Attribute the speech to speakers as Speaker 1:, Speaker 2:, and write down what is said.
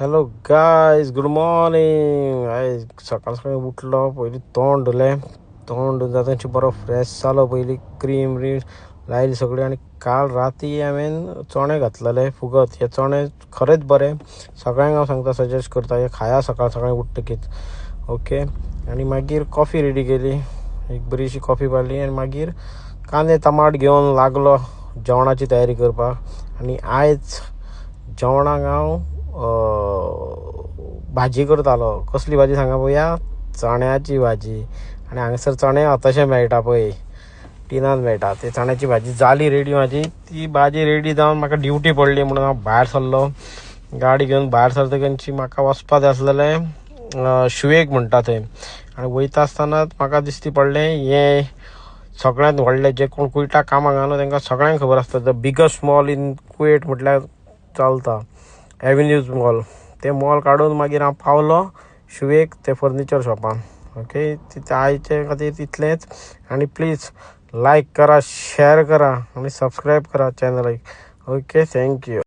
Speaker 1: Hello guys, good morning. सकाळ सकाळी उठलो, पयलीं तोंड धुलें. तोंड धुवन जाता बरो फ्रेश जालो. पयलीं क्रीम लायली सगळी. आनी काल राती हांवें चणे घातलेले फुगत. हे चणे खरेंच बरे. सगळ्यांक हांव सांगता, सजेस्ट करता, हे खाया सकाळ सकाळी उठतकीच. ओके. आनी मागीर कॉफी रेडी केली, एक बरीशी कॉफी पाली. आनी मागीर कांदे टमाट घेवन लागलो जेवणाची तयारी करपाक. आनी आयज जेवणाक हांव भाजी करतालो. कसली भाजी सांगा पळोवया? चण्याची भाजी. आनी हांगासर चणे तशें मेळटा पळय, टिनान मेळटा. ते चण्याची भाजी जाली रेडी म्हाजी. ती भाजी रेडी जावन म्हाका ड्युटी पडली म्हणून हांव भायर सरलो. गाडी घेवन भायर सरतकीच म्हाका वचपा जाय आसलेलें शुवेक म्हणटा थंय. आनी वयता आसतनाच म्हाका दिश्टी पडलें हें सगळ्यांत व्हडलें, जे कोण कुयटा कामाक घालून तांकां सगळ्यांक खबर आसता, the biggest mall in Kuwait म्हटल्यार चलता, एव्हेन्यूज मॉल. ते मॉल काडून मागीर हांव पावलो शुवेक, ते फर्निचर शॉपान. ओके. तिथे आयचे खातीर इतलेंच. आनी प्लीज लायक करा, शेअर करा आनी सबस्क्राईब करा चॅनलाक. Okay, thank you.